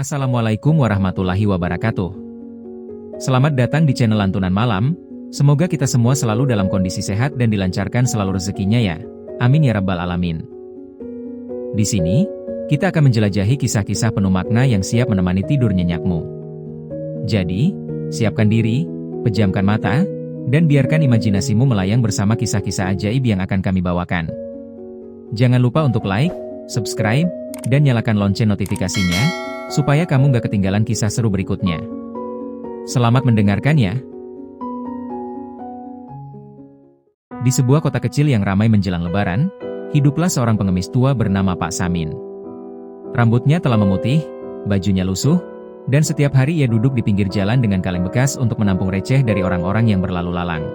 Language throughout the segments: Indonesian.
Assalamualaikum warahmatullahi wabarakatuh. Selamat datang di channel Lantunan Malam. Semoga kita semua selalu dalam kondisi sehat dan dilancarkan selalu rezekinya ya. Amin ya rabbal alamin. Di sini, kita akan menjelajahi kisah-kisah penuh makna yang siap menemani tidur nyenyakmu. Jadi, siapkan diri, pejamkan mata, dan biarkan imajinasimu melayang bersama kisah-kisah ajaib yang akan kami bawakan. Jangan lupa untuk like, subscribe, dan nyalakan lonceng notifikasinya, supaya kamu gak ketinggalan kisah seru berikutnya. Selamat mendengarkan ya. Di sebuah kota kecil yang ramai menjelang lebaran, hiduplah seorang pengemis tua bernama Pak Samin. Rambutnya telah memutih, bajunya lusuh, dan setiap hari ia duduk di pinggir jalan dengan kaleng bekas untuk menampung receh dari orang-orang yang berlalu lalang.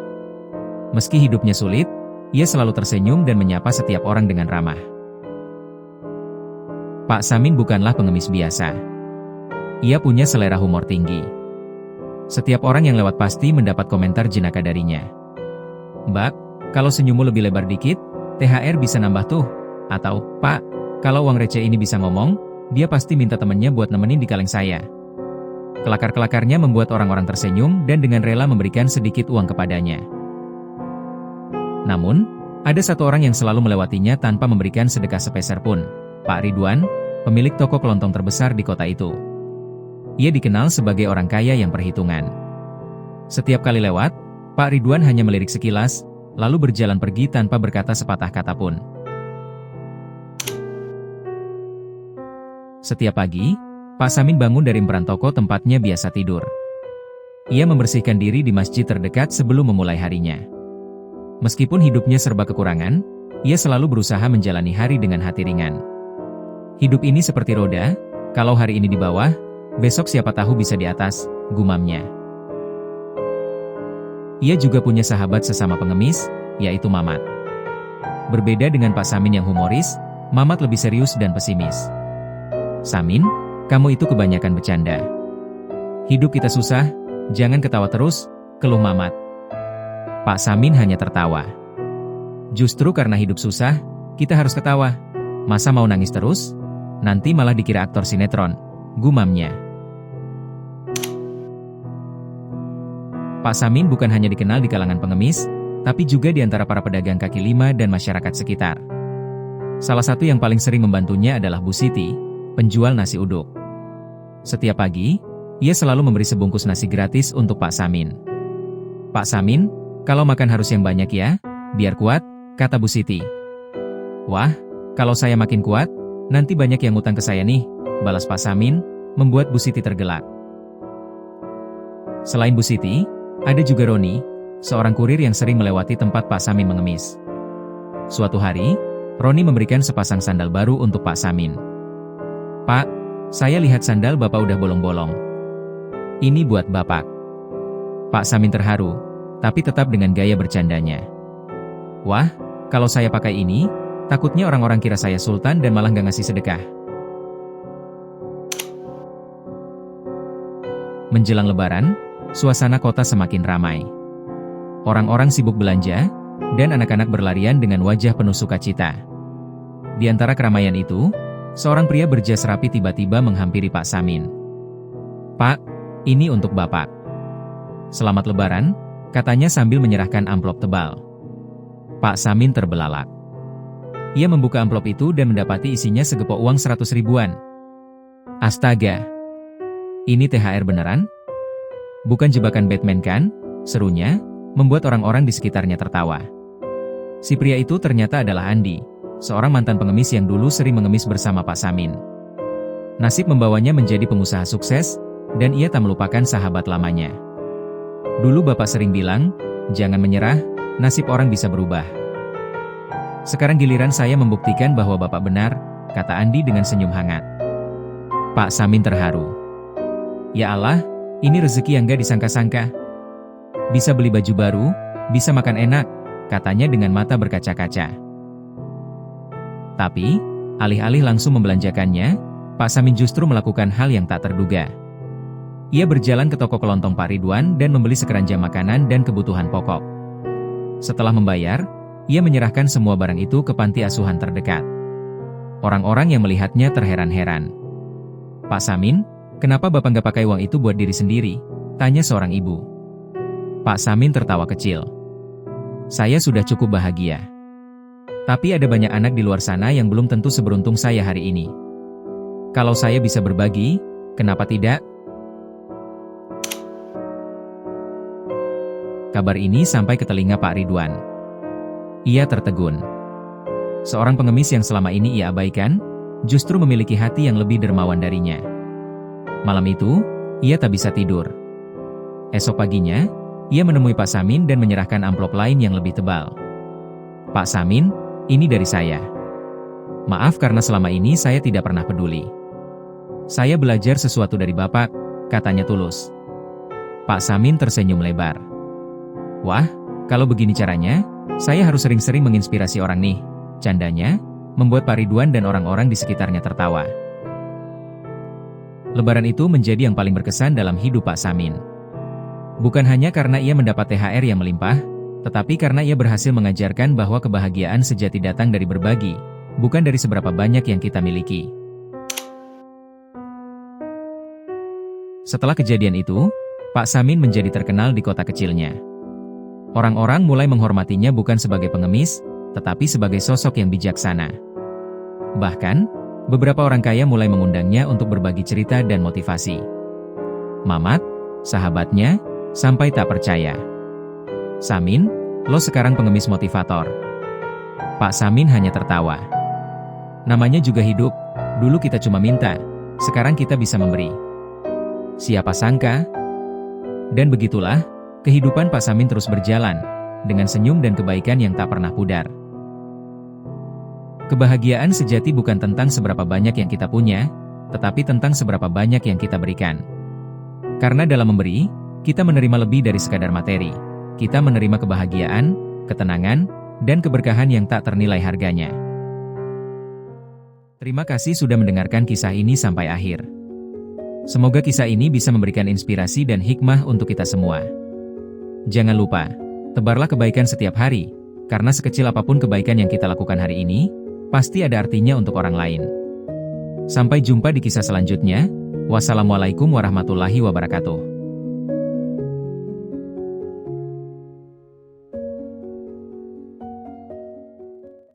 Meski hidupnya sulit, ia selalu tersenyum dan menyapa setiap orang dengan ramah. Pak Samin bukanlah pengemis biasa. Ia punya selera humor tinggi. Setiap orang yang lewat pasti mendapat komentar jenaka darinya. "Mbak, kalau senyummu lebih lebar dikit, THR bisa nambah tuh." Atau, "Pak, kalau uang receh ini bisa ngomong, dia pasti minta temennya buat nemenin di kaleng saya." Kelakar-kelakarnya membuat orang-orang tersenyum dan dengan rela memberikan sedikit uang kepadanya. Namun, ada satu orang yang selalu melewatinya tanpa memberikan sedekah sepeser pun. Pak Ridwan, pemilik toko kelontong terbesar di kota itu. Ia dikenal sebagai orang kaya yang perhitungan. Setiap kali lewat, Pak Ridwan hanya melirik sekilas, lalu berjalan pergi tanpa berkata sepatah kata pun. Setiap pagi, Pak Samin bangun dari emperan toko tempatnya biasa tidur. Ia membersihkan diri di masjid terdekat sebelum memulai harinya. Meskipun hidupnya serba kekurangan, ia selalu berusaha menjalani hari dengan hati ringan. Hidup ini seperti roda, kalau hari ini di bawah, besok siapa tahu bisa di atas, gumamnya. Ia juga punya sahabat sesama pengemis, yaitu Mamat. Berbeda dengan Pak Samin yang humoris, Mamat lebih serius dan pesimis. "Samin, kamu itu kebanyakan bercanda. Hidup kita susah, jangan ketawa terus," keluh Mamat. Pak Samin hanya tertawa. "Justru karena hidup susah, kita harus ketawa. Masa mau nangis terus? Nanti malah dikira aktor sinetron," gumamnya. Pak Samin bukan hanya dikenal di kalangan pengemis, tapi juga di antara para pedagang kaki lima dan masyarakat sekitar. Salah satu yang paling sering membantunya adalah Bu Siti, penjual nasi uduk. Setiap pagi, ia selalu memberi sebungkus nasi gratis untuk Pak Samin. "Pak Samin, kalau makan harus yang banyak ya, biar kuat," kata Bu Siti. "Wah, kalau saya makin kuat, nanti banyak yang ngutang ke saya nih," balas Pak Samin, membuat Bu Siti tergelak. Selain Bu Siti, ada juga Roni, seorang kurir yang sering melewati tempat Pak Samin mengemis. Suatu hari, Roni memberikan sepasang sandal baru untuk Pak Samin. "Pak, saya lihat sandal Bapak udah bolong-bolong. Ini buat Bapak." Pak Samin terharu, tapi tetap dengan gaya bercandanya. "Wah, kalau saya pakai ini, takutnya orang-orang kira saya sultan dan malah gak ngasih sedekah." Menjelang lebaran, suasana kota semakin ramai. Orang-orang sibuk belanja, dan anak-anak berlarian dengan wajah penuh sukacita. Di antara keramaian itu, seorang pria berjas rapi tiba-tiba menghampiri Pak Samin. "Pak, ini untuk Bapak." "Selamat lebaran," katanya sambil menyerahkan amplop tebal. Pak Samin terbelalak. Ia membuka amplop itu dan mendapati isinya segepok uang 100 ribuan. "Astaga! Ini THR beneran? Bukan jebakan Batman kan?" serunya, membuat orang-orang di sekitarnya tertawa. Si pria itu ternyata adalah Andi, seorang mantan pengemis yang dulu sering mengemis bersama Pak Samin. Nasib membawanya menjadi pengusaha sukses, dan ia tak melupakan sahabat lamanya. "Dulu Bapak sering bilang, jangan menyerah, nasib orang bisa berubah. Sekarang giliran saya membuktikan bahwa Bapak benar," kata Andi dengan senyum hangat. Pak Samin terharu. "Ya Allah, ini rezeki yang gak disangka-sangka. Bisa beli baju baru, bisa makan enak," katanya dengan mata berkaca-kaca. Tapi, alih-alih langsung membelanjakannya, Pak Samin justru melakukan hal yang tak terduga. Ia berjalan ke toko kelontong Pak Ridwan dan membeli sekeranjang makanan dan kebutuhan pokok. Setelah membayar, ia menyerahkan semua barang itu ke panti asuhan terdekat. Orang-orang yang melihatnya terheran-heran. "Pak Samin, Kenapa Bapak nggak pakai uang itu buat diri sendiri? Tanya seorang ibu. Pak Samin tertawa kecil. Saya sudah cukup bahagia. Tapi ada banyak anak di luar sana yang belum tentu seberuntung saya hari ini. Kalau saya bisa berbagi, kenapa tidak? Kabar ini sampai ke telinga Pak Ridwan. Ia tertegun. Seorang pengemis yang selama ini ia abaikan, justru memiliki hati yang lebih dermawan darinya. Malam itu, ia tak bisa tidur. Esok paginya, ia menemui Pak Samin dan menyerahkan amplop lain yang lebih tebal. Pak Samin, ini dari saya. Maaf karena selama ini saya tidak pernah peduli. Saya belajar sesuatu dari Bapak, katanya tulus. Pak Samin tersenyum lebar. Wah, kalau begini caranya, saya harus sering-sering menginspirasi orang nih, candanya, membuat Pak Ridwan dan orang-orang di sekitarnya tertawa. Lebaran itu menjadi yang paling berkesan dalam hidup Pak Samin. Bukan hanya karena ia mendapat THR yang melimpah, tetapi karena ia berhasil mengajarkan bahwa kebahagiaan sejati datang dari berbagi, bukan dari seberapa banyak yang kita miliki. Setelah kejadian itu, Pak Samin menjadi terkenal di kota kecilnya. Orang-orang mulai menghormatinya bukan sebagai pengemis, tetapi sebagai sosok yang bijaksana. Bahkan, beberapa orang kaya mulai mengundangnya untuk berbagi cerita dan motivasi. Mamat, sahabatnya, sampai tak percaya. Samin, lo sekarang pengemis motivator. Pak Samin hanya tertawa. Namanya juga hidup, dulu kita cuma minta, sekarang kita bisa memberi. Siapa sangka? Dan begitulah, kehidupan Pak Samin terus berjalan, dengan senyum dan kebaikan yang tak pernah pudar. Kebahagiaan sejati bukan tentang seberapa banyak yang kita punya, tetapi tentang seberapa banyak yang kita berikan. Karena dalam memberi, kita menerima lebih dari sekadar materi. Kita menerima kebahagiaan, ketenangan, dan keberkahan yang tak ternilai harganya. Terima kasih sudah mendengarkan kisah ini sampai akhir. Semoga kisah ini bisa memberikan inspirasi dan hikmah untuk kita semua. Jangan lupa, tebarlah kebaikan setiap hari, karena sekecil apapun kebaikan yang kita lakukan hari ini, pasti ada artinya untuk orang lain. Sampai jumpa di kisah selanjutnya. Wassalamualaikum warahmatullahi wabarakatuh.